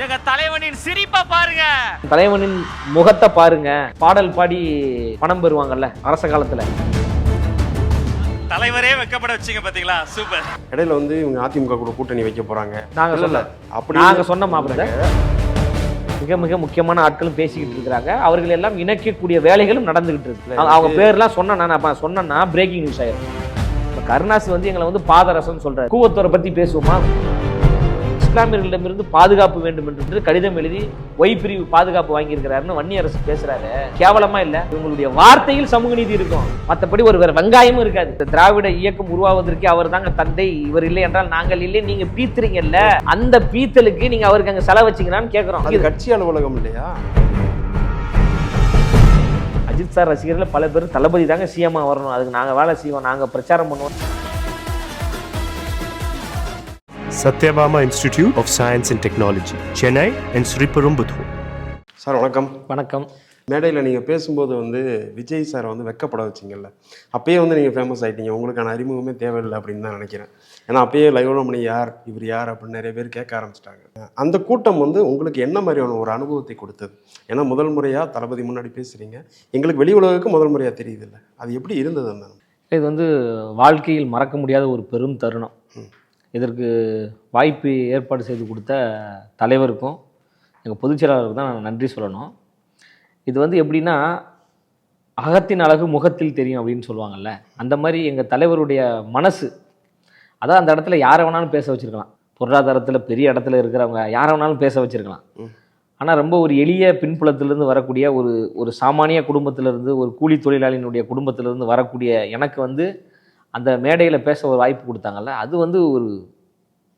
எங்க தலைவனின் சிரிப்பை பாருங்க, தலைவனின் முகத்தை பாருங்க. பாடல் பாடி பணம் பெறுவாங்கல்ல அரச காலத்துல. தலைவரே வெக்கப்பட வச்சீங்க பாத்தீங்களா, சூப்பர். இடையில வந்து இவங்க அதிமுக கூட கூட்டணி வைக்க போறாங்க. நாங்க சொல்ல அப்படி நாங்க சொன்ன மாப்பிள்ள மிக மிக முக்கியமான ஆட்களும் பேசிக்கிட்டு இருக்கிறாங்க. அவர்கள் எல்லாம் இணைக்கக்கூடிய வேலைகளும் நடந்துகிட்டு இருக்கு. அவங்க பேர்லாம் சொன்னா பிரேக்கிங் நியூஸ் ஆயிரும். கருணாஸ் வந்து எங்களை வந்து பாதரசம் சொல்றாரு. கூவத்தோரை பத்தி பேசுவோமா? இஸ்லாமியர்களிடமிருந்து பாதுகாப்பு வேண்டும் என்று கடிதம் எழுதி ஒய் பிரிவு பாதுகாப்பு வாங்கியிருக்கிறாருன்னு வன்னி அரசு பேசுறாரு. கேவலமா இல்ல? இவங்களுடைய வார்த்தையில் சமூக நீதி இருக்கும், மற்றபடி ஒரு வேற வெங்காயமும் இருக்காது. திராவிட இயக்கம் உருவாவதற்கு அவர் தாங்க தந்தை, இவர் இல்லை என்றால் நாங்கள் இல்லை. நீங்க பீத்துறீங்கல்ல, அந்த பீத்தலுக்கு நீங்க அவருக்கு அங்க செலவு வச்சீங்களான்னு கேட்கிறோம். அது கட்சி அலுவலகம் இல்லையா? அஜித் சார் ரசிகர்கள் பல பேர் தளபதி தாங்க சிஎம்மா வரணும், அதுக்கு நாங்க வேலை செய்வோம், நாங்க பிரச்சாரம் பண்ணுவோம். Satyabama Institute of Science and Technology, Chennai and Sriperumbudur. Sir வணக்கம். வணக்கம். மேடையில் நீங்கள் பேசும்போது வந்து விஜய் சார் வந்து வெக்கப்பட வச்சிங்கல்ல, அப்பயே வந்து நீங்கள் ஃபேமஸ் ஆகிட்டீங்க. உங்களுக்கான அறிமுகமே தேவையில்லை அப்படின்னு தான் நினைக்கிறேன். ஏன்னா அப்பயே லைவ்ல பண்ணி இவர் யார் அப்படின்னு நிறைய பேர் கேட்க ஆரம்பிச்சிட்டாங்க. அந்த கூட்டம் வந்து உங்களுக்கு என்ன மாதிரியான ஒரு அனுபவத்தை கொடுத்தது? ஏன்னா முதல் முறையாக தளபதி முன்னாடி பேசுகிறீங்க, எங்களுக்கு வெளி உலகுக்கு முதல் முறையாக தெரியுது இல்லை, அது எப்படி இருந்தது? அந்த இது வந்து வாழ்க்கையில் மறக்க முடியாத ஒரு பெரும் தருணம். இதற்கு வாய்ப்பு ஏற்பாடு செய்து கொடுத்த தலைவருக்கும் எங்கள் பொதுச் செயலாளருக்கு தான் நான் நன்றி சொல்லணும். இது வந்து எப்படின்னா, அகத்தின் அழகு முகத்தில் தெரியும் அப்படின்னு சொல்லுவாங்கள்ல, அந்த மாதிரி எங்கள் தலைவருடைய மனசு, அதான் அந்த இடத்துல யாரை வேணாலும் பேச வச்சுருக்கலாம். பொருளாதாரத்தில் பெரிய இடத்துல இருக்கிறவங்க யாரை வேணாலும் பேச வச்சுருக்கலாம். ஆனால் ரொம்ப ஒரு எளிய பின்புலத்திலிருந்து வரக்கூடிய ஒரு சாமானிய குடும்பத்திலிருந்து, ஒரு கூலி தொழிலாளியினுடைய குடும்பத்திலிருந்து வரக்கூடிய எனக்கு வந்து அந்த மேடையில் பேச ஒரு வாய்ப்பு கொடுத்தாங்கல்ல, அது வந்து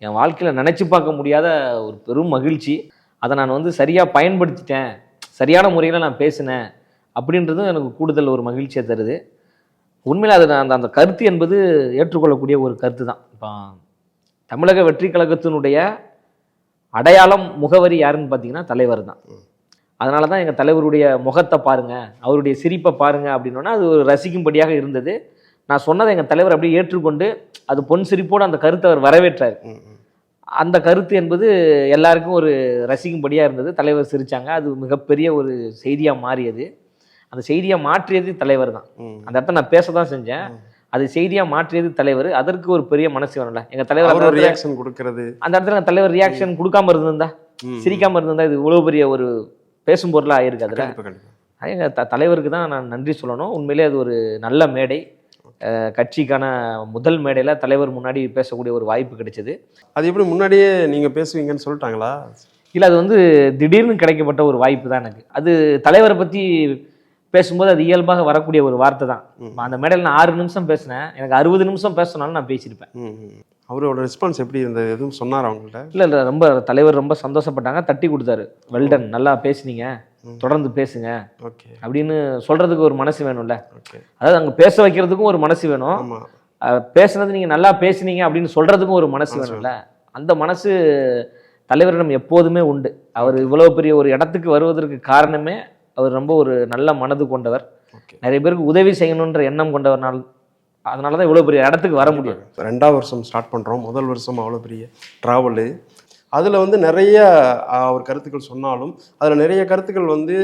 என் வாழ்க்கையில் நினச்சி பார்க்க முடியாத ஒரு பெரும் மகிழ்ச்சி. அதை நான் வந்து சரியாக பயன்படுத்திட்டேன், சரியான முறையில் நான் பேசினேன் அப்படின்றதும் எனக்கு கூடுதல் ஒரு மகிழ்ச்சியை தருது. உண்மையில் அது அந்த கருத்து என்பது ஏற்றுக்கொள்ளக்கூடிய ஒரு கருத்து தான். இப்போ தமிழக வெற்றி கழகத்தினுடைய அடையாளம், முகவரி யாருன்னு பார்த்தீங்கன்னா தலைவர் தான். அதனால தான் எங்கள் தலைவருடைய முகத்தை பாருங்கள், அவருடைய சிரிப்பை பாருங்கள் அப்படின்னோன்னா அது ஒரு ரசிக்கும்படியாக இருந்தது. நான் சொன்னதை எங்கள் தலைவர் அப்படியே ஏற்றுக்கொண்டு அது பொன் சிரிப்போடு அந்த கருத்தை அவர் வரவேற்றார். அந்த கருத்து என்பது எல்லாருக்கும் ஒரு ரசிக்கும்படியாக இருந்தது. தலைவர் சிரித்தாங்க, அது மிகப்பெரிய ஒரு செய்தியாக மாறியது. அந்த செய்தியாக மாற்றியது தலைவர் தான். அந்த இடத்த நான் பேச தான் செஞ்சேன், அது செய்தியாக மாற்றியது தலைவர். அதற்கு ஒரு பெரிய மனசு வேணும்ல. எங்கள் தலைவர் ரியாக்ஷன் கொடுக்கறது, அந்த இடத்துல தலைவர் ரியாக்ஷன் கொடுக்காம இருந்திருந்தா, சிரிக்காமல் இருந்திருந்தா இது இவ்வளோ பெரிய ஒரு பேசும் பொருளாக ஆயிருக்கு. அதில் எங்கள் தலைவருக்கு தான் நான் நன்றி சொல்லணும். உண்மையிலே அது ஒரு நல்ல மேடை. கட்சிக்கான முதல் மேடையில் தலைவர் முன்னாடி பேசக்கூடிய ஒரு வாய்ப்பு கிடைச்சது. அது எப்படி முன்னாடியே நீங்கள் பேசுவீங்கன்னு சொல்லிட்டாங்களா? இல்லை, அது வந்து திடீர்னு கிடைக்கப்பட்ட ஒரு வாய்ப்பு தான் எனக்கு. அது தலைவரை பற்றி பேசும்போது அது இயல்பாக வரக்கூடிய ஒரு வார்த்தை தான். அந்த மேடையில் நான் 6 நிமிஷம் பேசினேன், எனக்கு 60 நிமிஷம் பேசினாலும் நான் பேசியிருப்பேன். அவரோட ரெஸ்பான்ஸ் எப்படி இருந்தது? எதுவும் சொன்னார் அவங்கள்ட்ட? இல்லை, ரொம்ப தலைவர் ரொம்ப சந்தோஷப்பட்டாங்க, தட்டி கொடுத்தாரு. வெல்டன், நல்லா பேசுனீங்க, தொடர்ந்து பேசுங்க அப்படின்னு சொல்றதுக்கு ஒரு மனசு வேணும்ல. அதாவது அங்கே பேச வைக்கிறதுக்கும் ஒரு மனசு வேணும், பேசுனது நீங்கள் நல்லா பேசுனீங்க அப்படின்னு சொல்றதுக்கும் ஒரு மனசு வேணும்ல. அந்த மனசு தலைவரிடம் எப்போதுமே உண்டு. அவர் இவ்வளோ பெரிய ஒரு இடத்துக்கு வருவதற்கு காரணமே அவர் ரொம்ப ஒரு நல்ல மனது கொண்டவர், நிறைய பேருக்கு உதவி செய்யணுன்ற எண்ணம் கொண்டவர்னால். அதனால தான் இவ்வளோ பெரிய இடத்துக்கு வர முடியும். 2ஆவது வருஷம் ஸ்டார்ட் பண்ணுறோம், முதல் வருஷம் அவ்வளோ பெரிய ட்ராவலு. அதில் வந்து நிறைய அவர் கருத்துக்கள் சொன்னாலும் அதில் நிறைய கருத்துக்கள் வந்து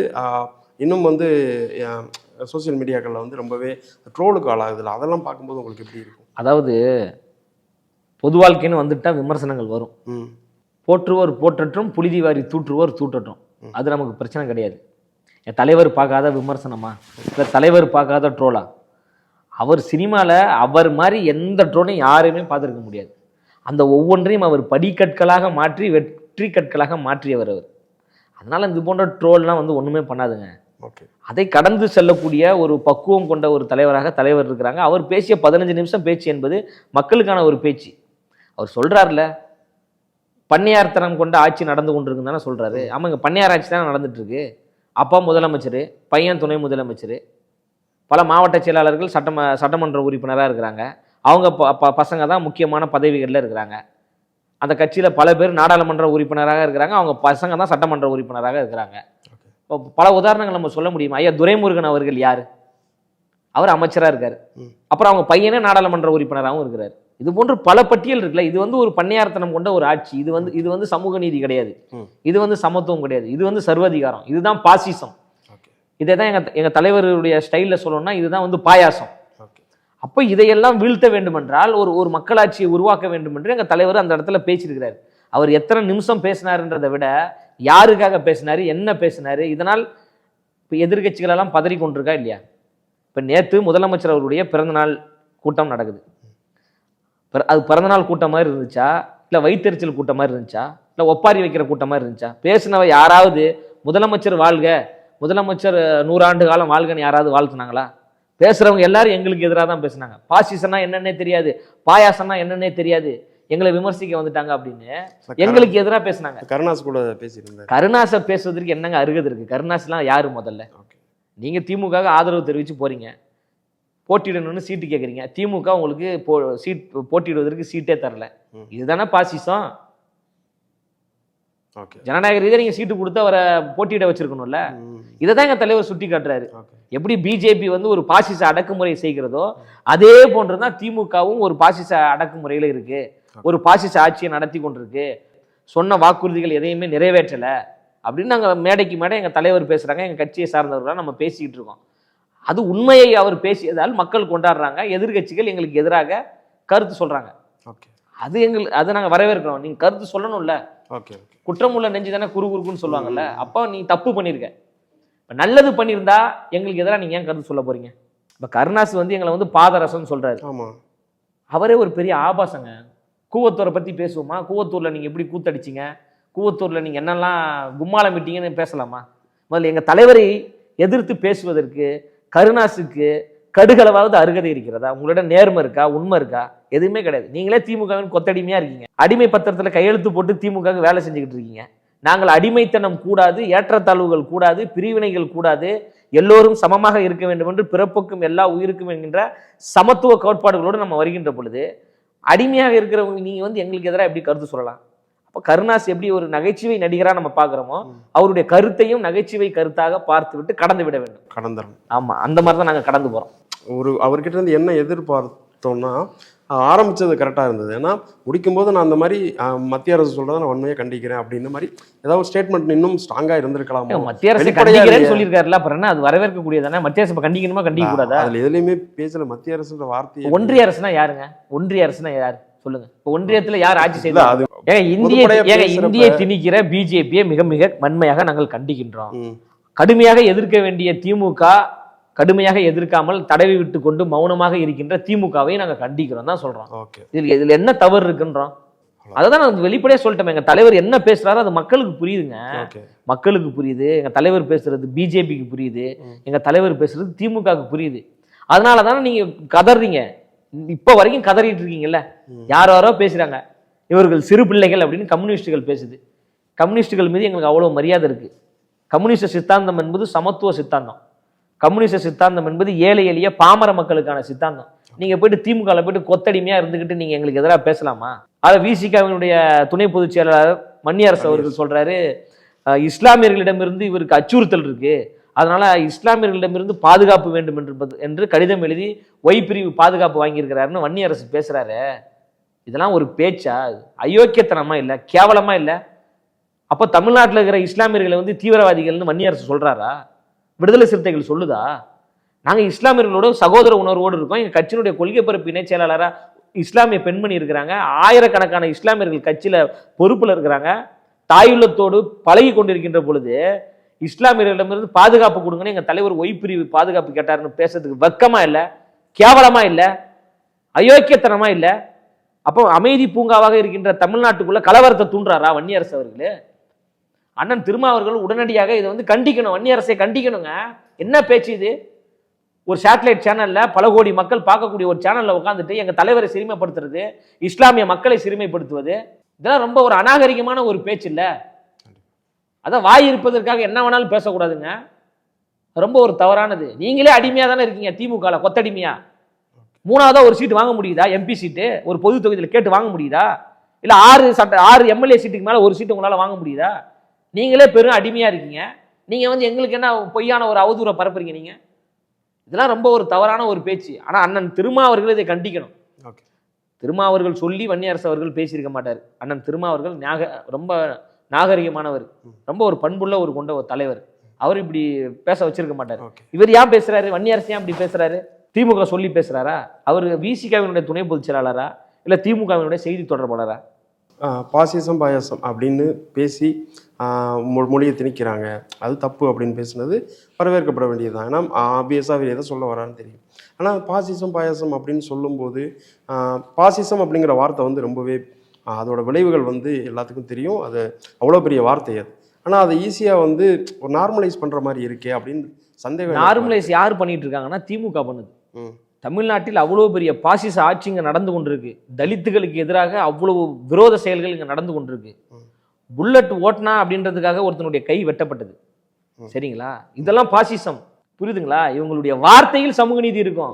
இன்னும் வந்து சோசியல் மீடியாக்களில் வந்து ரொம்பவே ட்ரோலுக்கு ஆளாகுதுல்ல, அதெல்லாம் பார்க்கும்போது உங்களுக்கு எப்படி இருக்கும்? அதாவது பொது வாழ்க்கைன்னு வந்துட்டால் விமர்சனங்கள் வரும். போற்றுவோர் போற்றட்டும், புழுதி வாரி தூற்றுவோர் தூற்றட்டும், அது நமக்கு பிரச்சனை கிடையாது. என் தலைவர் பார்க்காத விமர்சனமா, இல்லை தலைவர் பார்க்காத ட்ரோலா? அவர் சினிமாவில் அவர் மாதிரி எந்த ட்ரோலையும் யாரையுமே பார்த்துருக்க முடியாது. அந்த ஒவ்வொன்றையும் அவர் படிக்கற்களாக மாற்றி வெற்றி கற்களாக மாற்றியவர் அவர். அதனால் இது போன்ற ட்ரோல்லாம் வந்து ஒன்றுமே பண்ணாதுங்க. அதை கடந்து செல்லக்கூடிய ஒரு பக்குவம் கொண்ட ஒரு தலைவர் இருக்கிறாங்க. அவர் பேசிய 15 நிமிஷம் பேச்சு என்பது மக்களுக்கான ஒரு பேச்சு. அவர் சொல்கிறார்ல, பண்ணையார்த்தனம் கொண்ட ஆட்சி நடந்து கொண்டிருக்குன்னு தானே சொல்கிறாரு. ஆமாங்க, பண்ணையார் ஆட்சி தானே நடந்துட்டுருக்கு. அப்பா முதலமைச்சர், பையன் துணை முதலமைச்சர், பல மாவட்ட செயலாளர்கள் சட்டமன்ற உறுப்பினராக இருக்கிறாங்க. அவங்க பசங்க தான் முக்கியமான பதவிகளில் இருக்கிறாங்க. அந்த கட்சியில் பல பேர் நாடாளுமன்ற உறுப்பினராக இருக்கிறாங்க, அவங்க பசங்க தான் சட்டமன்ற உறுப்பினராக இருக்கிறாங்க. இப்போ பல உதாரணங்கள் நம்ம சொல்ல முடியுமா? ஐயா துரைமுருகன் அவர்கள் யார்? அவர் அமைச்சராக இருக்கார். அப்புறம் அவங்க பையனே நாடாளுமன்ற உறுப்பினராகவும் இருக்கிறார். இது போன்ற பல பட்டியல் இருக்குல்ல. இது வந்து ஒரு பண்ணையார்த்தனம் கொண்ட ஒரு ஆட்சி. இது வந்து சமூக நீதி கிடையாது, இது வந்து சமத்துவம் கிடையாது, இது வந்து சர்வாதிகாரம், இதுதான் பாசிசம். இதை தான் எங்க தலைவருடைய ஸ்டைலில் சொல்லணும்னா இதுதான் வந்து பாயாசம். அப்போ இதையெல்லாம் வீழ்த்த வேண்டுமென்றால் ஒரு மக்களாட்சியை உருவாக்க வேண்டும் என்று எங்கள் தலைவர் அந்த இடத்துல பேசியிருக்கிறார். அவர் எத்தனை நிமிஷம் பேசினாருன்றதை விட யாருக்காக பேசினாரு, என்ன பேசினாரு, இதனால் இப்போ எதிர்கட்சிகளெல்லாம் பதறி கொண்டிருக்கா இல்லையா? இப்போ நேற்று முதலமைச்சர் அவருடைய பிறந்தநாள் கூட்டம் நடக்குது. அது பிறந்தநாள் கூட்டம் மாதிரி இருந்துச்சா, இல்லை வயிற்றெரிச்சல் கூட்டம் மாதிரி இருந்துச்சா, இல்லை ஒப்பாரி வைக்கிற கூட்டம் மாதிரி இருந்துச்சா? பேசினவ யாராவது முதலமைச்சர் வாழ்க, முதலமைச்சர் 100 ஆண்டு காலம் வாழ்கன்னு யாராவது வாழ்த்துனாங்களா? பேசுறவங்க எல்லாரும் எங்களுக்கு எதிராக தான் பேசினாங்க. பாசிசம்னா என்னன்னே தெரியாது, பாயாசம்னா என்னன்னே தெரியாது, எங்களை விமர்சிக்க வந்துட்டாங்க அப்படின்னு எங்களுக்கு எதிராக பேசினாங்க. கருணாஸ் கூட பேசியிருந்தார். கருணாஸை பேசுவதற்கு என்னங்க அருகது இருக்கு? கருணாஸ்லாம் யாரு? முதல்ல நீங்க திமுக ஆதரவு தெரிவிச்சு போறீங்க, போட்டியிடணும்னு சீட்டு கேட்குறீங்க. திமுக உங்களுக்கு போட்டியிடுவதற்கு சீட்டே தரல. இதுதானே பாசிசம்? ஜனநாயக ரீதியாக நீங்க சீட்டு கொடுத்து அவரை போட்டியிட வச்சிருக்கணும்ல. இதை தான் எங்க தலைவர் சுட்டி காட்டுறாரு. எப்படி பிஜேபி வந்து ஒரு பாசிச அடக்குமுறை செய்கிறதோ அதே போன்றுதான் திமுகவும் ஒரு பாசிச அடக்குமுறையில இருக்கு, ஒரு பாசிச ஆட்சியை நடத்தி கொண்டிருக்கு. சொன்ன வாக்குறுதிகள் எதையுமே நிறைவேற்றல அப்படின்னு நாங்கள் மேடைக்கு மேடை எங்க தலைவர் பேசுறாங்க, எங்க கட்சியை சார்ந்தவர்களாக நம்ம பேசிக்கிட்டு இருக்கோம். அது உண்மையை அவர் பேசியதால் மக்கள் கொண்டாடுறாங்க. எதிர்கட்சிகள் எங்களுக்கு எதிராக கருத்து சொல்றாங்க. அதை நாங்கள் வரவேற்கிறோம். நீங்க கருத்து சொல்லணும்ல. குற்றமுள்ள நெஞ்சு தானே குறுகுறுக்குன்னு சொல்லுவாங்கல்ல. அப்போ நீ தப்பு பண்ணிருக்க, நல்லது பண்ணியிருந்தா எங்களுக்கு எதிராக நீங்க ஏன் கருத்து சொல்ல போறீங்க? இப்ப கருணாஸ் வந்து எங்களை வந்து பாதரசம்னு சொல்றாரு. அவரே ஒரு பெரிய ஆபாசங்க. கூவத்தூரை பத்தி பேசுவோமா? கூவத்தூர்ல நீங்க எப்படி கூத்தடிச்சிங்க, கூவத்தூர்ல நீங்க என்னெல்லாம் கும்மாளம் விட்டீங்கன்னு பேசலாமா? முதல்ல எங்க தலைவரை எதிர்த்து பேசுவதற்கு கருணாஸுக்கு கடுகளவாவது அருகதை இருக்கிறதா? உங்களோட நேர்மை இருக்கா, உண்மை இருக்கா? எதுவுமே கிடையாது. நீங்களே திமுகவின் கொத்தடிமையா இருக்கீங்க. அடிமை பத்திரத்துல கையெழுத்து போட்டு திமுக வேலை செஞ்சுக்கிட்டு இருக்கீங்க. நாங்கள் அடிமைத்தனம் கூடாது, ஏற்றத்தாழ்வுகள் கூடாது, பிரிவினைகள் கூடாது, எல்லோரும் சமமாக இருக்க வேண்டும் என்று பிறப்புக்கும் எல்லா உயிருக்கும் என்கின்ற சமத்துவ கோட்பாடுகளோடு நம்ம வருகின்ற பொழுது அடிமையாக இருக்கிறவங்க நீங்க வந்து எங்களுக்கு எதிராக எப்படி கருத்து சொல்லலாம்? அப்போ கருணாஸ் எப்படி ஒரு நகைச்சுவை நடிகராக நம்ம பார்க்குறோமோ அவருடைய கருத்தையும் நகைச்சுவை கருத்தாக பார்த்து விட்டு கடந்து விட வேண்டும். கடந்துடும். ஆமா, அந்த மாதிரி தான் நாங்கள் கடந்து போறோம். அவர்கிட்ட இருந்து என்ன எதிர்பார்த்தோம்னா ஆரம்பிச்சது கரெக்டாக இருந்தது. ஏன்னா முடிக்கும்போது நான் அந்த மாதிரி மத்திய அரசு சொல்றதை நான் உண்மையை கண்டிக்கிறேன் அப்படின்ற மாதிரி ஏதாவது ஸ்டேட்மெண்ட் இன்னும் ஸ்ட்ராங்கா இருந்திருக்கலாம். மத்திய அரசு கண்டிக்கிறேன்னு சொல்லியிருக்காருல, அப்புறம் என்ன அது வரவேற்கக்கூடியதானே? மத்திய அரசு கண்டிக்கணுமா கண்டிக்க கூடாதா? அதுல எதுலையுமே பேசல மத்திய அரசுன்ற வார்த்தை. ஒன்றிய அரசுனா யாருங்க? ஒன்றிய அரசுனா யாரு சொல்லுங்க? இப்போ ஒன்றியத்துல யார் ஆட்சி செய்தார்? இந்தியை திணிக்கிற பிஜேபியை மிக மிக வன்மையாக நாங்கள் கண்டிக்கின்றோம். கடுமையாக எதிர்க்க வேண்டிய திமுக கடுமையாக எதிர்க்காமல் தடவி விட்டு கொண்டு மௌனமாக இருக்கின்ற திமுகவை நாங்கள் கண்டிக்கிறோம் தான் சொல்றோம். இதுல என்ன தவறு இருக்குன்றோம்? அதான் நான் வெளிப்படையா சொல்லிட்டேன். எங்க தலைவர் என்ன பேசுறாரோ அது மக்களுக்கு புரியுதுங்க, மக்களுக்கு புரியுது. எங்க தலைவர் பேசுறது பிஜேபிக்கு புரியுது, எங்க தலைவர் பேசுறது திமுகவுக்கு புரியுது. அதனாலதானே நீங்க கதறீங்க, இப்ப வரைக்கும் கதறிட்டு இருக்கீங்கல்ல. யாரோ பேசுறாங்க இவர்கள் சிறு பிள்ளைகள் அப்படின்னு கம்யூனிஸ்டுகள் பேசுது. கம்யூனிஸ்டுகள் மீது எங்களுக்கு அவ்வளவு மரியாதை இருக்கு. கம்யூனிஸ்ட் சித்தாந்தம் என்பது சமத்துவ சித்தாந்தம். கம்யூனிஸ்ட் சித்தாந்தம் என்பது ஏழை எளிய பாமர மக்களுக்கான சித்தாந்தம். நீங்க போயிட்டு திமுக போயிட்டு கொத்தடிமையா இருந்துகிட்டு நீங்க எங்களுக்கு எதிராக பேசலாமா? அதை விசிகாவினுடைய துணை பொதுச் செயலாளர் மன்னியரசு அவர்கள் சொல்றாரு, இஸ்லாமியர்களிடமிருந்து இவருக்கு அச்சுறுத்தல் இருக்கு, அதனால இஸ்லாமியர்களிடமிருந்து பாதுகாப்பு வேண்டும் என்று கடிதம் எழுதி ஒய் பிரிவு பாதுகாப்பு வாங்கியிருக்கிறாருன்னு வன்னியரசு பேசுறாரு. இதெல்லாம் ஒரு பேச்சா? அயோக்கியத்தனமா இல்லை, கேவலமா இல்லை? அப்போ தமிழ்நாட்டில் இருக்கிற இஸ்லாமியர்களை வந்து தீவிரவாதிகள்னு வன்னியரசு சொல்றாரா? விடுதலை சிறுத்தைகள் சொல்லுதா? நாங்கள் இஸ்லாமியர்களோட சகோதர உணர்வோடு இருக்கோம். எங்கள் கட்சியினுடைய கொள்கை பரப்பு இணைச் செயலாளராக இஸ்லாமிய பெண்மணி இருக்கிறாங்க. ஆயிரக்கணக்கான இஸ்லாமியர்கள் கட்சியில பொறுப்புல இருக்கிறாங்க. தாயுள்ளத்தோடு பழகி கொண்டிருக்கின்ற பொழுது இஸ்லாமியர்களிடமிருந்து பாதுகாப்பு கொடுங்கன்னு எங்க தலைவர் ஒய் பிரிவு பாதுகாப்பு கேட்டாருன்னு பேசுறதுக்கு வெக்கமா இல்லை, கேவலமா இல்லை, அயோக்கியத்தனமா இல்லை? அப்போ அமைதி பூங்காவாக இருக்கின்ற தமிழ்நாட்டுக்குள்ள கலவரத்தை தூண்டுறாரா வன்னியரசு அவர்களே? அண்ணன் திருமாவர்கள் உடனடியாக இதை வந்து கண்டிக்கணும், வன்னியரசை கண்டிக்கணுங்க. என்ன பேச்சு இது? ஒரு சேட்டலைட் சேனல்ல பல கோடி மக்கள் பார்க்கக்கூடிய ஒரு சேனல்ல உட்காந்துட்டு எங்க தலைவரை சிறுமைப்படுத்துறது, இஸ்லாமிய மக்களை சிறுமைப்படுத்துவது, இதெல்லாம் ரொம்ப ஒரு அநாகரிகமான ஒரு பேச்சு இல்ல? அதான் வாய் இருப்பதற்காக என்ன வேணாலும் பேசக்கூடாதுங்க, ரொம்ப ஒரு தவறானது. நீங்களே அடிமையா தானே இருக்கீங்க திமுக, கொத்தடிமையா. மூணாவதா ஒரு சீட்டு வாங்க முடியுதா? எம்பி சீட்டு ஒரு பொது தொகுதியில் கேட்டு வாங்க முடியுதா? இல்ல 6 எம்எல்ஏ சீட்டுக்கு மேல ஒரு சீட்டு உங்களால வாங்க முடியுதா? நீங்களே பெரும் அடிமையா இருக்கீங்க. நீங்க வந்து எங்களுக்கு என்ன பொய்யான ஒரு அவதூறை பரப்புறீங்க நீங்க? இதெல்லாம் ரொம்ப ஒரு தவறான ஒரு பேச்சு. ஆனா அண்ணன் திருமாவர்கள் இதை கண்டிக்கணும். திருமாவர்கள் சொல்லி வன்னியரசு அவர்கள் பேசியிருக்க மாட்டார். அண்ணன் திருமாவர்கள் ரொம்ப நாகரிகமானவர், ரொம்ப ஒரு பண்புள்ள ஒரு கொண்ட ஒரு தலைவர். அவர் இப்படி பேச வச்சிருக்க மாட்டார். இவர் ஏன் பேசுறாரு? வன்னியரசு ஏன் இப்படி பேசுறாரு? திமுக சொல்லி பேசுறாரா? அவர் விசிகாவினுடைய துணை பொதுச் செயலாளரா இல்லை திமுகவினுடைய செய்தி தொடர்பாளரா? பாசிசம் பாயாசம் அப்படின்னு பேசி மொழியை திணிக்கிறாங்க, அது தப்பு அப்படின்னு பேசுனது வரவேற்கப்பட வேண்டியது தான். ஏன்னா ஆப்வியஸாக அவர் எதை சொல்ல வரான்னு தெரியும். ஆனால் பாசிசம் பாயாசம் அப்படின்னு சொல்லும்போது பாசிசம் அப்படிங்கிற வார்த்தை வந்து ரொம்பவே அதோட விளைவுகள் வந்து எல்லாத்துக்கும் தெரியும். அது அவ்வளோ பெரிய வார்த்தை அது. ஆனால் அதை ஈஸியாக வந்து ஒரு நார்மலைஸ் பண்ணுற மாதிரி இருக்கே அப்படின்னு சந்தேகம். நார்மலைஸ் யார் பண்ணிட்டு இருக்காங்கன்னா திமுக பண்ணுது. தமிழ்நாட்டில் அவ்வளோ பெரிய பாசிச ஆட்சி இங்கே நடந்து கொண்டிருக்கு. தலித்துகளுக்கு எதிராக அவ்வளவு விரோத செயல்கள் இங்கே நடந்து கொண்டிருக்கு. புல்லட் ஓட்டினா அப்படின்றதுக்காக ஒருத்தனுடைய கை வெட்டப்பட்டது. சரிங்களா? இதெல்லாம் பாசிசம். புரியுதுங்களா? இவங்களுடைய வார்த்தையில் சமூக நீதி இருக்கும்,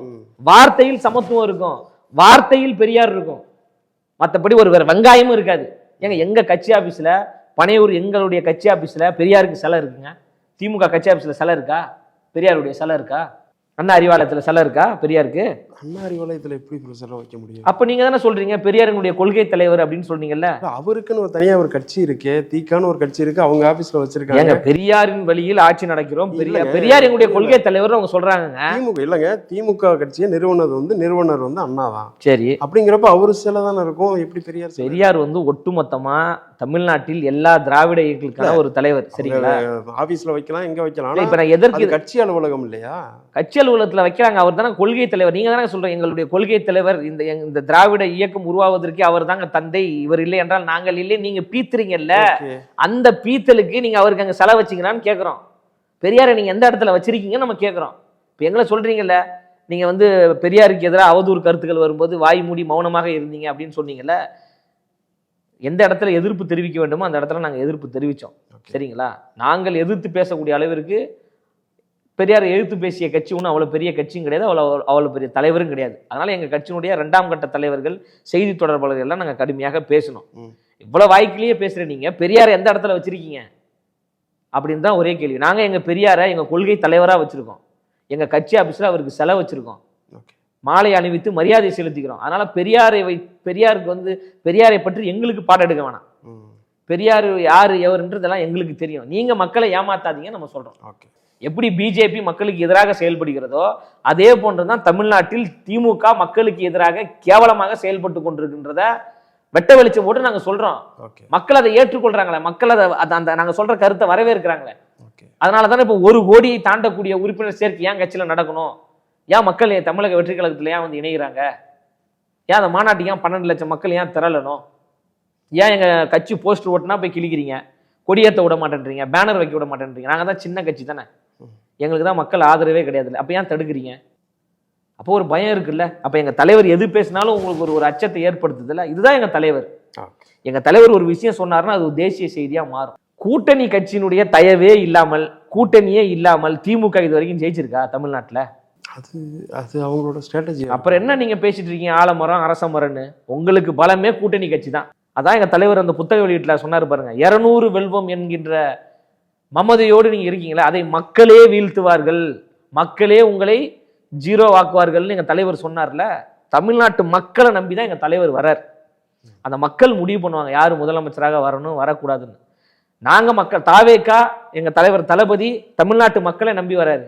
வார்த்தையில் சமத்துவம் இருக்கும், வார்த்தையில் பெரியார் இருக்கும். மற்றபடி ஒரு வேற வெங்காயமும் இருக்காது. எங்க கட்சி ஆபீஸ்ல பனையூர் எங்களுடைய கட்சி ஆபீஸ்ல பெரியாருக்கு சிலை இருக்குங்க. திமுக கட்சி ஆபீஸ்ல சிலை இருக்கா? பெரியாருடைய சிலை இருக்கா? அண்ணா அறிவாலயத்துல சிலை இருக்கா பெரியாருக்கு? அண்ணா அறிவாலயத்துல எப்படி சிலை வைக்க முடியும்? அப்ப நீங்க தானே சொல்றீங்க பெரியாருடைய கொள்கை தலைவர் அப்படின்னு சொல்றீங்கல்ல. அவருக்குன்னு ஒரு தனியா ஒரு கட்சி இருக்கு, தீக்கான்னு ஒரு கட்சி இருக்கு, அவங்க ஆபீஸ்ல வச்சிருக்காங்க. பெரியாரின் வழியில் ஆட்சி நடக்கிறோம், பெரியார் எங்களுடைய கொள்கை தலைவர் அவங்க சொல்றாங்க. திமுக இல்லங்க, திமுக கட்சியை நிறுவனர் வந்து அண்ணா தான். சரி, அப்படிங்கிறப்ப அவரு சிலை தானே இருக்கும். எப்படி பெரியார் வந்து ஒட்டுமொத்தமா தமிழ்நாட்டில் எல்லா திராவிட இயக்கங்களுக்கான ஒரு தலைவர். சரிங்களா? ஆபீஸ்ல வைக்கலாம், எங்க வைக்கலாம். இப்ப நான் எதற்கு கட்சி அலுவலகம் இல்லையா? கட்சி அலுவலகத்துல வைக்கிறாங்க. அவர் தானே கொள்கை தலைவர். நீங்க தானே சொல்றீங்க எங்களுடைய கொள்கை தலைவர், இந்த திராவிட இயக்கம் உருவாவதற்கு அவர் தாங்க தந்தை, இவர் இல்லை என்றால் நாங்கள் இல்லை. நீங்க பீத்துறீங்கல்ல, அந்த பீத்தலுக்கு நீங்க அவருக்கு அங்க செலவு வச்சிங்களான்னு கேட்கிறோம். பெரியாரை நீங்க எந்த இடத்துல வச்சிருக்கீங்கன்னு நம்ம கேட்கிறோம். இப்ப எங்களை சொல்றீங்கல்ல, நீங்க வந்து பெரியாருக்கு எதிராக அவதூறு கருத்துக்கள் வரும்போது வாய் மூடி மௌனமாக இருந்தீங்க அப்படின்னு சொன்னீங்கல்ல. எந்த இடத்துல எதிர்ப்பு தெரிவிக்க வேண்டுமோ அந்த இடத்துல நாங்கள் எதிர்ப்பு தெரிவித்தோம். சரிங்களா? நாங்கள் எதிர்த்து பேசக்கூடிய அளவிற்கு பெரியார் எழுத்து பேசிய கட்சி ஒன்றும் அவ்வளோ பெரிய கட்சியும் கிடையாது, அவ்வளோ பெரிய தலைவரும் கிடையாது. அதனால் எங்கள் கட்சியினுடைய 2ஆம் கட்ட தலைவர்கள், செய்தி தொடர்பாளர்கள் எல்லாம் நாங்கள் கடுமையாக பேசணும். இவ்வளோ வாய்க்கிலேயே பேசுகிற நீங்கள் பெரியாரை எந்த இடத்துல வச்சுருக்கீங்க அப்படின்னு தான் ஒரே கேள்வி. நாங்கள் எங்கள் பெரியாரை எங்கள் கொள்கை தலைவராக வச்சுருக்கோம். எங்கள் கட்சி ஆஃபீஸில் அவருக்கு செலவு வச்சுருக்கோம், மாலை அணிவித்து மரியாதை செலுத்திக்கிறோம். அதனால பெரியாருக்கு வந்து பெரியாரை பற்றி எங்களுக்கு பாடம் எடுக்க வேணாம். பெரியார் யாரு எவருன்றதெல்லாம் எங்களுக்கு தெரியும். நீங்க மக்களை ஏமாத்தாதீங்க நம்ம சொல்றோம். எப்படி பிஜேபி மக்களுக்கு எதிராக செயல்படுகிறதோ அதே போன்றுதான் தமிழ்நாட்டில் திமுக மக்களுக்கு எதிராக கேவலமாக செயல்பட்டு கொண்டிருக்கின்றத வெட்ட வெளிச்சம் போட்டு நாங்க சொல்றோம். மக்கள் அதை ஏற்றுக்கொள்றாங்களே, மக்கள் அதை நாங்க சொல்ற கருத்தை வரவேற்கிறாங்களே. அதனாலதானே இப்போ 1 கோடியை தாண்டக்கூடிய உறுப்பினர் சேர்க்கை ஏன் கட்சியில நடக்கணும்? ஏன் மக்கள் தமிழக வெற்றி கழகத்தில் ஏன் வந்து இணைகிறாங்க? ஏன் அந்த மாநாட்டுக்கு ஏன் 12 லட்சம் மக்கள் ஏன் திரளணும்? ஏன் எங்கள் கட்சி போஸ்டர் ஓட்டுனா போய் கிழிக்கிறீங்க, கொடியேற்ற விட மாட்டேன்றீங்க, பேனர் வைக்க விட மாட்டேன்றீங்க? நாங்கள் தான் சின்ன கட்சி தானே, எங்களுக்கு தான் மக்கள் ஆதரவே கிடையாது. அப்போ ஏன் தடுக்கிறீங்க? அப்போ ஒரு பயம் இருக்குல்ல. அப்போ எங்கள் தலைவர் எது பேசினாலும் உங்களுக்கு ஒரு அச்சத்தை ஏற்படுத்துதில்ல. இதுதான் எங்கள் தலைவர். எங்கள் தலைவர் ஒரு விஷயம் சொன்னார்னா அது ஒரு தேசிய செய்தியாக மாறும். கூட்டணி கட்சியினுடைய தயவே இல்லாமல், கூட்டணியே இல்லாமல் திமுக இது வரைக்கும் ஜெயிச்சிருக்கா தமிழ்நாட்டில்? அது அவங்களோட ஸ்ட்ராட்டஜி. அப்புறம் என்ன நீங்க பேசிட்டு இருக்கீங்க ஆலமரம் அரச மரம்னு? உங்களுக்கு பலமே கூட்டணி கட்சி தான். அதான் எங்க தலைவர் அந்த புத்தக வெளியீட்டுல சொன்னாரு பாருங்க, 200 வெல்வம் என்கின்ற மமதையோடு நீங்க இருக்கீங்களா, அதை மக்களே வீழ்த்துவார்கள், மக்களே உங்களை 0 ஆக்குவார்கள் எங்க தலைவர் சொன்னார்ல. தமிழ்நாட்டு மக்களை நம்பிதான் எங்க தலைவர் வரார். அந்த மக்கள் முடிவு பண்ணுவாங்க யாரு முதலமைச்சராக வரணும் வரக்கூடாதுன்னு. நாங்க மக்கள் தாவேக்கா எங்க தலைவர் தளபதி தமிழ்நாட்டு மக்களை நம்பி வராரு.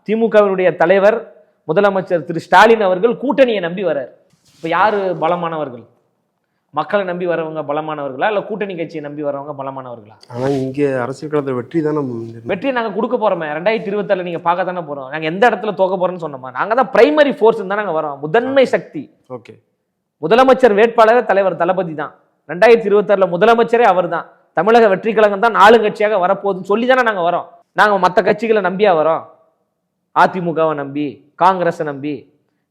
திமுகவினுடைய தலைவர் முதலமைச்சர் திரு ஸ்டாலின் அவர்கள் கூட்டணியை நம்பி வர்றார். இப்ப யாரு பலமானவர்கள்? மக்களை நம்பி வரவங்க பலமானவர்களா இல்ல கூட்டணி கட்சியை நம்பி வரவங்க பலமானவர்களா? ஆனா இங்க அரசியல் களத்துல வெற்றி தானே, வெற்றி நாங்க கொடுக்க போறோமே. 2026 நீங்க பார்க்க தானே போறோம். நாங்க எந்த இடத்துல தோக்க போறோம்னு சொன்னோமா? நாங்க தான் பிரைமரி ஃபோர்ஸ் தான் நாங்க வரோம், முதன்மை சக்தி. ஓகே, முதலமைச்சர் வேட்பாளர் தலைவர் தளபதி தான். 2026 முதலமைச்சரே அவர் தான். தமிழக வெற்றி கழகம் தான் 4 கட்சியாக வரப்போகுதுன்னு சொல்லி தானே நாங்க வரோம். நாங்க மற்ற கட்சிகளை நம்பியா வரோம்? அதிமுகவை நம்பி, காங்கிரஸை நம்பி,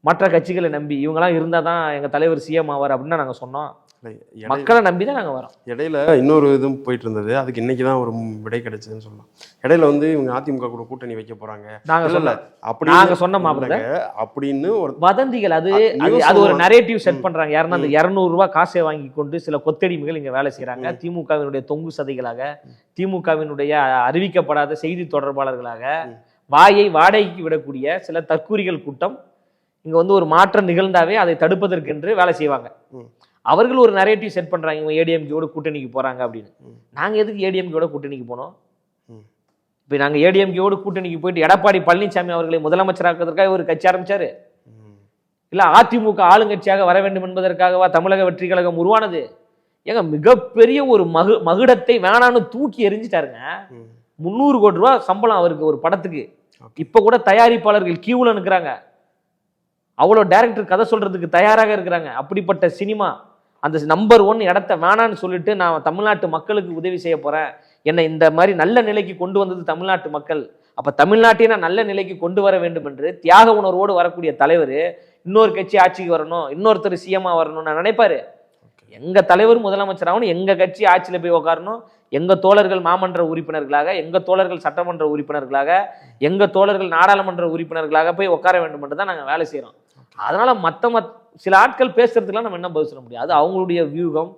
மற்ற கட்சிகளை நம்பி இவங்கெல்லாம் இருந்தால் தான் எங்கள் தலைவர் சிஎம் ஆவார் அப்படின்னு நாங்கள் சொன்னோம். மக்களை நம்பி தான் நாங்கள் வரோம். இடையில இன்னொரு இதுவும் போயிட்டு இருந்தது, அதுக்கு இன்னைக்கு தான் ஒரு விடை கிடைச்சதுன்னு சொல்லலாம். இடையில வந்து இவங்க அதிமுக கூட கூட்டணி வைக்க போறாங்க நாங்கள் சொன்னோம் அப்படின்னு ஒரு வதந்திகள். அது ஒரு நரேட்டிவ் செட் பண்றாங்க. யாருன்னா அந்த 200 ரூபாய் காசை வாங்கி கொண்டு சில கொத்தடிமைகள் இங்க வேலை செய்யறாங்க. திமுகவினுடைய தொங்கு சதைகளாக, திமுகவினுடைய அறிவிக்கப்படாத செய்தி தொடர்பாளர்களாக, வாயை வாடகைக்கு விடக்கூடிய சில தற்கூரிகள் கூட்டம் இங்கே வந்து ஒரு மாற்றம் நிகழ்ந்தாவே அதை தடுப்பதற்கென்று வேலை செய்வாங்க. அவர்கள் ஒரு நரேட்டிவ் செட் பண்ணுறாங்க, இவங்க ஏடிஎம்கேயோட கூட்டணிக்கு போகிறாங்க அப்படின்னு. நாங்கள் எதுக்கு ஏடிஎம்கேயோட கூட்டணிக்கு போனோம்? இப்போ நாங்கள் ஏடிஎம்கேயோட கூட்டணிக்கு போயிட்டு எடப்பாடி பழனிசாமி அவர்களை முதலமைச்சராக்குவதற்காக ஒரு கட்சி ஆரம்பிச்சாரு? இல்லை அதிமுக ஆளுங்கட்சியாக வர வேண்டும் என்பதற்காகவா தமிழக வெற்றி கழகம் உருவானது? ஏங்க மிகப்பெரிய ஒரு மகுடத்தை வேணான்னு தூக்கி எரிஞ்சிட்டாருங்க. 300 கோடி ரூபா சம்பளம் அவருக்கு ஒரு படத்துக்கு. இப்போ கூட தயாரிப்பாளர்கள் கியூவில் நிற்கிறாங்க, அவ்வளோ டைரக்டர் கதை சொல்றதுக்கு தயாராக இருக்கிறாங்க. அப்படிப்பட்ட சினிமா அந்த நம்பர் 1 இடத்த வேணான்னு சொல்லிட்டு நான் தமிழ்நாட்டு மக்களுக்கு உதவி செய்ய போறேன், என்னை இந்த மாதிரி நல்ல நிலைக்கு கொண்டு வந்தது தமிழ்நாட்டு மக்கள், அப்ப தமிழ்நாட்டை நான் நல்ல நிலைக்கு கொண்டு வர வேண்டும் என்று தியாக உணர்வோடு வரக்கூடிய தலைவர் இன்னொரு கட்சி ஆட்சிக்கு வரணும், இன்னொருத்தர் சிஎம்மா வரணும்னு நான் நினைப்பாரு? எங்க தலைவர் முதலமைச்சர் ஆகணும், எங்க கட்சி ஆட்சியில் போய் உட்காரணும், எங்க தோழர்கள் மாமன்ற உறுப்பினர்களாக, எங்க தோழர்கள் சட்டமன்ற உறுப்பினர்களாக, எங்க தோழர்கள் நாடாளுமன்ற உறுப்பினர்களாக போய் உட்கார வேண்டும் என்று தான் நாங்கள் வேலை செய்கிறோம். அதனால சில ஆட்கள் பேசுறதுக்குலாம் நம்ம என்ன பதில் சொல்ல முடியாது, அது அவங்களுடைய வியூகம்,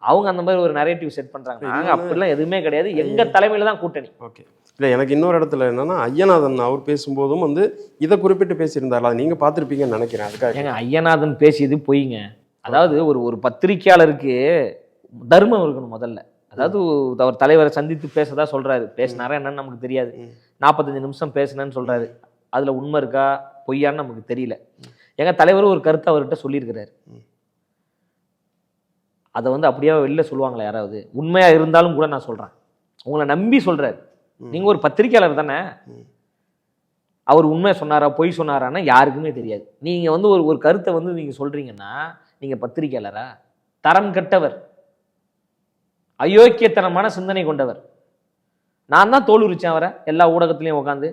அவங்க அந்த மாதிரி ஒரு நரேட்டிவ் செட் பண்றாங்க. நாங்கள் அப்படிலாம் எதுவுமே கிடையாது, எங்க தலைமையில தான் கூட்டணி. ஓகே. இல்லை, எனக்கு இன்னொரு இடத்துல என்னன்னா, ஐயநாதன் அவர் பேசும்போதும் வந்து இதை குறிப்பிட்டு பேசியிருந்தார், அதை நீங்க பார்த்துருப்பீங்கன்னு நினைக்கிறேன். அதுக்காக ஏங்க ஐயநாதன் பேசியது பொய்ங்க. அதாவது ஒரு பத்திரிக்கையாளருக்கு தர்மம் இருக்கணும் முதல்ல. அதாவது அவர் தலைவரை சந்தித்து பேசதா சொல்றாரு, பேசினாரா என்னன்னு நமக்கு தெரியாது. 45 நிமிஷம் பேசினேன்னு சொல்றாரு, அதுல உண்மை இருக்கா பொய்யான்னு நமக்கு தெரியல. எங்க தலைவர் ஒரு கருத்தை அவர்கிட்ட சொல்லியிருக்கிறாரு, அதை வந்து அப்படியே வெளில சொல்லுவாங்களா யாராவது? உண்மையா இருந்தாலும் கூட நான் சொல்றேன், உங்களை நம்பி சொல்றாரு. நீங்க ஒரு பத்திரிக்கையாளர் தானே, அவர் உண்மை சொன்னாரா பொய் சொன்னாரான்னா யாருக்குமே தெரியாது. நீங்க வந்து ஒரு கருத்தை வந்து நீங்க சொல்றீங்கன்னா நீங்க பத்திரிக்கையாளரா? தரம் கெட்டவர், அயோக்கியத்தனமான சிந்தனை கொண்டவர். நான் தான் தோல் உரிச்சேன் அவரை எல்லா ஊடகத்திலையும் உட்காந்து.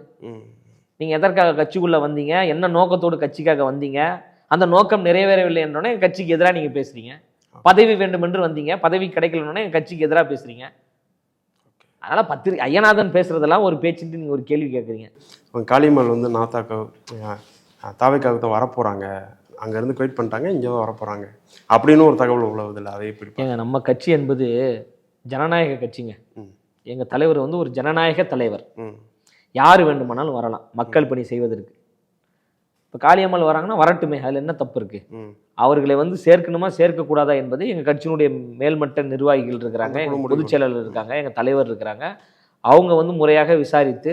நீங்க எதற்காக கட்சிக்குள்ள வந்தீங்க, என்ன நோக்கத்தோடு கட்சிக்காக வந்தீங்க, அந்த நோக்கம் நிறைவேறவில்லை என்றோன்னே என் கட்சிக்கு எதிராக நீங்க பேசுறீங்க. பதவி வேண்டும் என்று வந்தீங்க, பதவி கிடைக்கலன்னே என் கட்சிக்கு எதிராக பேசுறீங்க. அதனால ஐயநாதன் பேசுறதெல்லாம் ஒரு பேச்சுட்டு நீங்க ஒரு கேள்வி கேட்குறீங்க. காளியம்மாள் வந்து தாவேக்காவுக்கு தான் வரப்போறாங்க, அங்கேருந்து குவைட் பண்ணிட்டாங்க, இங்கே தான் வரப்போகிறாங்க அப்படின்னு ஒரு தகவல் உள்ளதில்லை. அதை எப்படி? ஏங்க நம்ம கட்சி என்பது ஜனநாயக கட்சிங்க. எங்கள் தலைவர் வந்து ஒரு ஜனநாயக தலைவர், யார் வேண்டுமானாலும் வரலாம் மக்கள் பணி செய்வதற்கு. இப்போ காளியம்மாள் வராங்கன்னா வரட்டுமே, அதில் என்ன தப்பு இருக்கு? அவர்களை வந்து சேர்க்கணுமா சேர்க்கக்கூடாதா என்பது எங்கள் கட்சியினுடைய மேல்மட்ட நிர்வாகிகள் இருக்கிறாங்க, எங்கள் பொதுச் செயலாளர் இருக்காங்க, எங்கள் தலைவர் இருக்கிறாங்க. அவங்க வந்து முறையாக விசாரித்து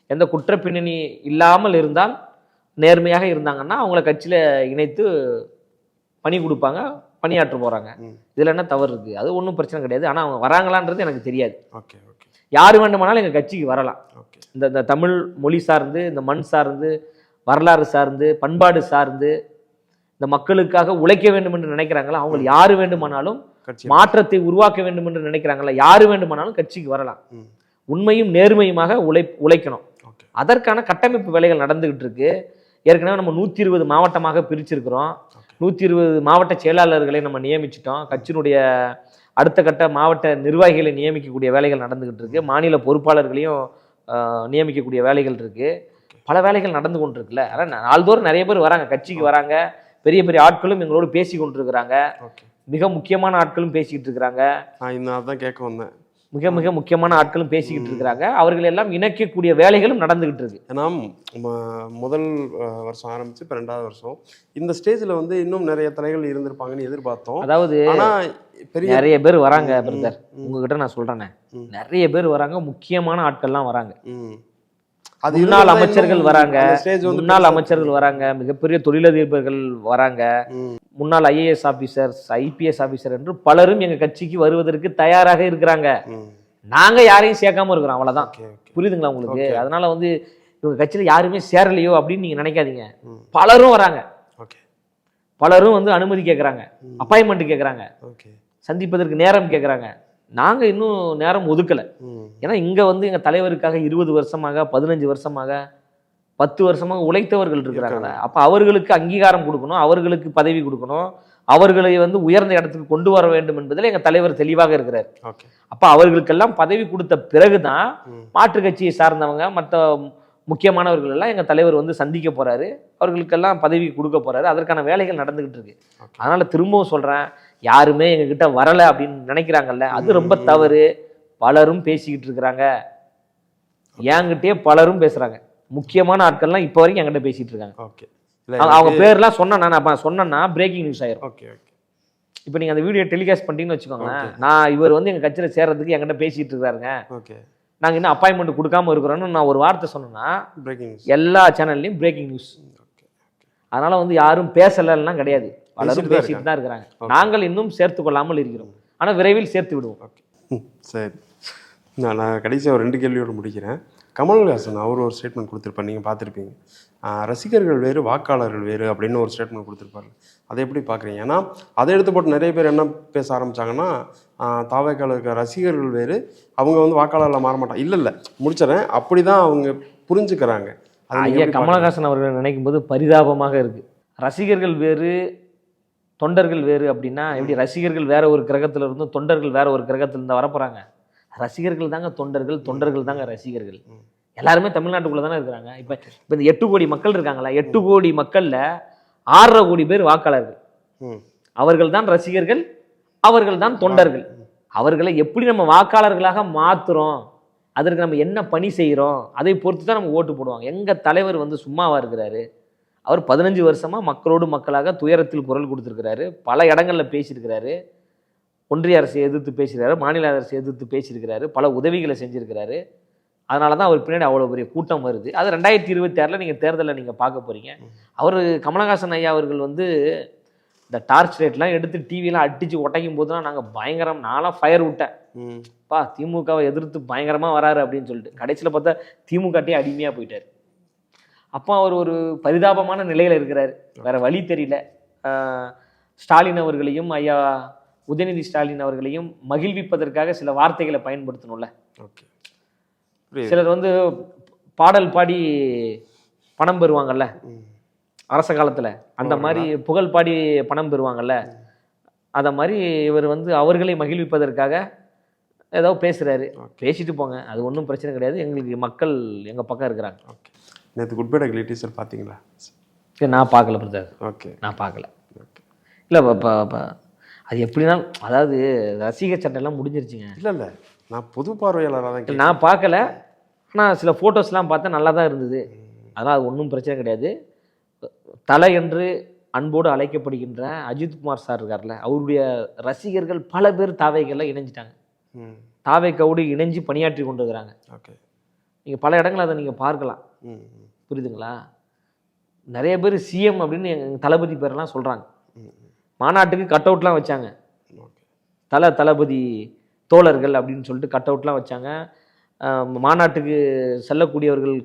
எந்த குற்ற பின்னணி இல்லாமல் இருந்தால், நேர்மையாக இருந்தாங்கன்னா அவங்கள கட்சியில் இணைத்து பணி கொடுப்பாங்க, பணியாற்ற போகிறாங்க. இதில் என்ன தவறு இருக்குது? அது ஒன்றும் பிரச்சனை கிடையாது. ஆனால் அவங்க வராங்களான்றது எனக்கு தெரியாது. Okay okay. யார் வேண்டுமானாலும் எங்கள் கட்சிக்கு வரலாம். இந்த தமிழ் மொழி சார்ந்து, இந்த மண் சார்ந்து, வரலாறு சார்ந்து, பண்பாடு சார்ந்து இந்த மக்களுக்காக உழைக்க வேண்டும் என்று நினைக்கிறாங்களா அவங்க யார் வேண்டுமானாலும், மாற்றத்தை உருவாக்க வேண்டும் என்று நினைக்கிறாங்களா யார் வேண்டுமானாலும் கட்சிக்கு வரலாம். உண்மையும் நேர்மையுமாக உழைக்கணும். அதற்கான கட்டமைப்பு வேலைகள் நடந்துகிட்டு இருக்கு. ஏற்கனவே நம்ம 120 மாவட்டமாக பிரிச்சிருக்கிறோம். 120 மாவட்ட செயலாளர்களை நம்ம நியமிச்சிட்டோம். கட்சியினுடைய அடுத்த கட்ட மாவட்ட நிர்வாகிகளை நியமிக்கக்கூடிய வேலைகள் நடந்துகிட்டு இருக்கு. மாநில பொறுப்பாளர்களையும் நியமிக்கக்கூடிய வேலைகள் இருக்கு. பல வேலைகள் நடந்து கொண்டு இருக்குல்ல. அதான் நாள்தோறும் நிறைய பேர் வராங்க, கட்சிக்கு வராங்க. பெரிய பெரிய ஆட்களும் எங்களோடு பேசி கொண்டிருக்கிறாங்க. மிக முக்கியமான ஆட்களும் பேசிக்கிட்டு இருக்கிறாங்க. நான் கேட்க வந்தேன். மிக மிக முக்கியமான ஆட்களும் பேசிக்கிட்டு இருக்கிறாங்க. அவர்கள் எல்லாம் இணைக்கக்கூடிய வேலைகளும் நடந்துகிட்டு இருக்கு. ஏன்னா முதல் வருஷம் ஆரம்பிச்சு இப்போ 2வது வருஷம் இந்த ஸ்டேஜில் வந்து இன்னும் நிறைய தலைகள் இருந்திருப்பாங்கன்னு எதிர்பார்த்தோம். அதாவது நிறைய பேர் வராங்க பிரதர், உங்ககிட்ட நான் சொல்றேனே, நிறைய பேர் வராங்க, முக்கியமான ஆட்கள்லாம் வராங்க. முன்னாள் அமைச்சர்கள் வராங்க, முன்னாள் அமைச்சர்கள் வராங்க, மிகப்பெரிய தொழிலதிபர்கள் வராங்க, முன்னாள் IAS ஆபீசர்ஸ், IPS ஆபீசர் என்று பலரும் எங்க கட்சிக்கு வருவதற்கு தயாராக இருக்கிறாங்க. நாங்க யாரையும் சேர்க்காம இருக்கிறோம், அவ்வளவுதான். புரியுதுங்களா உங்களுக்கு? அதனால வந்து இவங்க கட்சியில யாருமே சேரலையோ அப்படின்னு நீங்க நினைக்காதீங்க. பலரும் வராங்க, பலரும் வந்து அனுமதி கேட்கறாங்க, அப்பாயின்மெண்ட் கேட்கறாங்க, சந்திப்பதற்கு நேரம் கேட்கறாங்க. நாங்க இன்னும் நேரம் ஒதுக்கல. ஏன்னா இங்க வந்து எங்க தலைவருக்காக 20 வருஷமாக, 15 வருஷமாக, 10 வருஷமாக உழைத்தவர்கள் இருக்கிறாங்க. அப்ப அவர்களுக்கு அங்கீகாரம் கொடுக்கணும், அவர்களுக்கு பதவி கொடுக்கணும், அவர்களை வந்து உயர்ந்த இடத்துக்கு கொண்டு வர வேண்டும் என்பதில் எங்க தலைவர் தெளிவாக இருக்கிறார். அப்ப அவர்களுக்கெல்லாம் பதவி கொடுத்த பிறகுதான் மாற்று கட்சியை சார்ந்தவங்க, மற்ற முக்கியமானவர்கள் எல்லாம் எங்க தலைவர் வந்து சந்திக்க போறாரு, அவர்களுக்கெல்லாம் பதவி கொடுக்க போறாரு. அதற்கான வேலைகள் நடந்துகிட்டு இருக்கு. அதனால திரும்பவும் சொல்றேன், யாருமே எங்க கிட்ட வரல அப்படின்னு நினைக்கிறாங்கல்ல, அது ரொம்ப தவறு. பலரும் பேசிக்கிட்டு இருக்கிறாங்க, என்கிட்டயே பலரும் பேசுறாங்க. முக்கியமான ஆட்கள்லாம் இப்போ வரைக்கும் என்கிட்ட பேசிட்டு இருக்காங்க. அவங்க பேர்லாம் சொன்னேன்னா பிரேக்கிங் நியூஸ் ஆயிரும். Okay okay. இப்போ நீங்கள் அந்த வீடியோ டெலிகாஸ்ட் பண்ணிட்டீங்கன்னு வச்சுக்கோங்களேன், நான் இவர் வந்து எங்கள் கட்சியில் சேர்றதுக்கு என்கிட்ட பேசிட்டு இருக்காருங்க, ஓகே, நாங்கள் இன்னும் அப்பாயின்மெண்ட் கொடுக்காம இருக்கிறோன்னு நான் ஒரு வார்த்தை சொன்னேன்னா பிரேக்கிங் நியூஸ் எல்லா சேனல்லையும் பிரேக்கிங் நியூஸ். அதனால வந்து யாரும் பேசலாம் கிடையாது, பலரும் பேசிட்டு தான் இருக்கிறாங்க. நாங்கள் இன்னும் சேர்த்து கொள்ளாமல் இருக்கிறோம், ஆனால் விரைவில் சேர்த்து விடுவோம். ஓகே சரி. நான் கடைசியாக ஒரு 2 கேள்வியோடு முடிக்கிறேன். கமல்ஹாசன் அவர் ஒரு ஸ்டேட்மெண்ட் கொடுத்துருப்பார், நீங்கள் பார்த்துருப்பீங்க. ரசிகர்கள் வேறு வாக்காளர்கள் வேறு அப்படின்னு ஒரு ஸ்டேட்மெண்ட் கொடுத்துருப்பாரு. அதை எப்படி பார்க்குறீங்க? ஏன்னா அதை எடுத்து போட்டு நிறைய பேர் என்ன பேச ஆரம்பித்தாங்கன்னா, தாவேக்கால இருக்க ரசிகர்கள் வேறு, அவங்க வந்து வாக்காளரில் மாற மாட்டாங்க. இல்லை முடிச்சிடறேன், அப்படி தான் அவங்க புரிஞ்சுக்கிறாங்க. ஐயா கமலஹாசன் அவர்கள் நினைக்கும் போது பரிதாபமாக இருக்குது. ரசிகர்கள் வேறு தொண்டர்கள் வேறு அப்படின்னா எப்படி? ரசிகர்கள் வேற ஒரு கிரகத்தில் இருந்தும் தொண்டர்கள் வேற ஒரு கிரகத்தில் இருந்தால் வரப்போகிறாங்க. ரசிகர்கள் தாங்க தொண்டர்கள், தொண்டர்கள் தாங்க ரசிகர்கள். எல்லாருமே தமிழ்நாட்டுக்குள்ளே தானே இருக்கிறாங்க. இப்போ இந்த 8 கோடி மக்கள் இருக்காங்களா, 8 கோடி மக்களில் 6.5 கோடி பேர் வாக்காளர்கள். அவர்கள் தான் ரசிகர்கள், அவர்கள் தான் தொண்டர்கள். அவர்களை எப்படி நம்ம வாக்காளர்களாக மாற்றுறோம், அதற்கு நம்ம என்ன பணி செய்கிறோம், அதை பொறுத்து தான் நம்ம ஓட்டு போடுவாங்க. எங்கள் தலைவர் வந்து சும்மாவாக இருக்கிறாரு. அவர் 15 வருஷமாக மக்களோடு மக்களாக துயரத்தில் குரல் கொடுத்துருக்கிறாரு, பல இடங்களில் பேசியிருக்கிறாரு, ஒன்றிய அரசை எதிர்த்து பேசியிருக்காரு, மாநில அரசை எதிர்த்து பேசியிருக்கிறாரு, பல உதவிகளை செஞ்சுருக்கிறாரு. அதனால தான் அவர் பின்னாடி அவ்வளோ பெரிய கூட்டம் வருது. அது 2026 நீங்கள் தேர்தலில் நீங்கள் பார்க்க போகிறீங்க. அவர் கமலஹாசன் ஐயா அவர்கள் வந்து இந்த டார்ச் லைட்லாம் எடுத்து டிவிலாம் அடித்து உடைக்கும் போது தான் நாங்கள் பயங்கரம், நான்லாம் ஃபயர் விட்டேன். திமுகவை எதிர்த்து பயங்கரமாக வராரு அப்படின்னு சொல்லிட்டு. கடைசியில் பார்த்தா திமுகட்டே அடிமையாக போயிட்டார். அப்போ அவர் ஒரு பரிதாபமான நிலையில் இருக்கிறார், வேறு வழி தெரியல. ஸ்டாலின் அவர்களையும் ஐயா உதயநிதி ஸ்டாலின் அவர்களையும் மகிழ்விப்பதற்காக சில வார்த்தைகளை பயன்படுத்தணும்ல. ஓகே, சிலர் வந்து பாடல் பாடி பணம் பெறுவாங்கல்ல அரச காலத்தில், அந்த மாதிரி புகழ் பாடி பணம் பெறுவாங்கல்ல, அதை மாதிரி இவர் வந்து அவர்களை மகிழ்விப்பதற்காக ஏதோ பேசுகிறாரு. பேசிட்டு போங்க, அது ஒன்றும் பிரச்சனை கிடையாது. எங்களுக்கு மக்கள் எங்கள் பக்கம் இருக்கிறாங்க. ஓகே. நேற்று குட் பை டே டீச்சர் பார்த்தீங்களா? நான் பார்க்கல பிரதர். ஓகே, நான் பார்க்கல. இல்லை அது எப்படின்னா, அதாவது ரசிகர் சட்டையெல்லாம் முடிஞ்சிருச்சுங்க. இல்லை நான் பொது பார்வையாளராக தான், நான் பார்க்கல. ஆனால் சில ஃபோட்டோஸ்லாம் பார்த்தா நல்லா தான் இருந்தது. அதனால் அது ஒன்றும் பிரச்சனை கிடையாது. தலை என்று அன்போடு அழைக்கப்படுகின்ற அஜித்குமார் சார் இருக்கார்ல, அவருடைய ரசிகர்கள் பல பேர் தாவேக்கெல்லாம் இணைஞ்சிட்டாங்க. தாவேக்கோடு இணைஞ்சு பணியாற்றி கொண்டு இருக்கிறாங்க. ஓகே, நீங்கள் பல இடங்கள் அதை நீங்கள் பார்க்கலாம். புரியுதுங்களா? நிறைய பேர் சிஎம் அப்படின்னு எங்கள் தளபதி பேரெல்லாம் சொல்கிறாங்க. மாநாட்டுக்கு கட் அவுட்லாம் வச்சாங்க, தளபதி தோழர்கள் அப்படின்னு சொல்லிட்டு கட் அவுட்லாம் வச்சாங்க. மாநாட்டுக்கு செல்லக்கூடியவர்கள்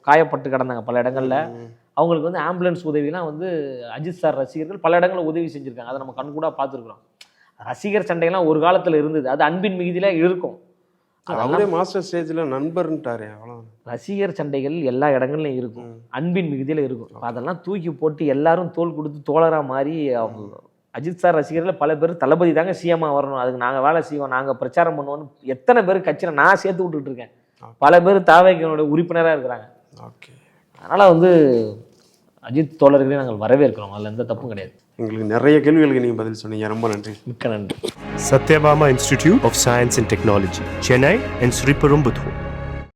காயப்பட்டு கிடந்தாங்க பல இடங்களில். அவங்களுக்கு வந்து ஆம்புலன்ஸ் உதவிலாம் வந்து அஜித் சார் ரசிகர்கள் பல இடங்களில் உதவி செஞ்சுருக்காங்க. அதை நம்ம கண்கூட பார்த்துருக்குறோம். ரசிகர் சண்டைலாம் ஒரு காலத்தில் இருந்தது, அது அன்பின் மிகுதியில் இருக்கும். அவரே மாஸ்டர் ஸ்டேஜில் நண்பர்ன்ட்டாரு. அவ்வளோ ரசிகர் சண்டைகள் எல்லா இடங்கள்லையும் இருக்கும், அன்பின் மிகுதியில் இருக்கும். அதெல்லாம் தூக்கி போட்டு எல்லாரும் தோல் கொடுத்து தோழராக மாறி அஜித் சார் ரசிகர்கள் பல பேர் தளபதி தாங்க சிஎம்மாக வரணும், அதுக்கு நாங்கள் வேலை செய்வோம், நாங்கள் பிரச்சாரம் பண்ணுவோம்னு எத்தனை பேர் கட்சியில் நான் சேர்த்து விட்டுட்டு இருக்கேன். பல பேர் தாவேக்கனோட உறுப்பினராக இருக்கிறாங்க. ஓகே, அதனால் வந்து அஜித் தோழர்களே நாங்கள் வரவேற்கிறோம், அதில் எந்த தப்பும் கிடையாது. எங்களுக்கு நிறைய கேள்விகளுக்கு நீங்கள் பதில் சொன்னீங்க, ரொம்ப நன்றி. மிக்க நன்றி. Satyabama Institute of Science and Technology, Chennai and Sri Perumbudur.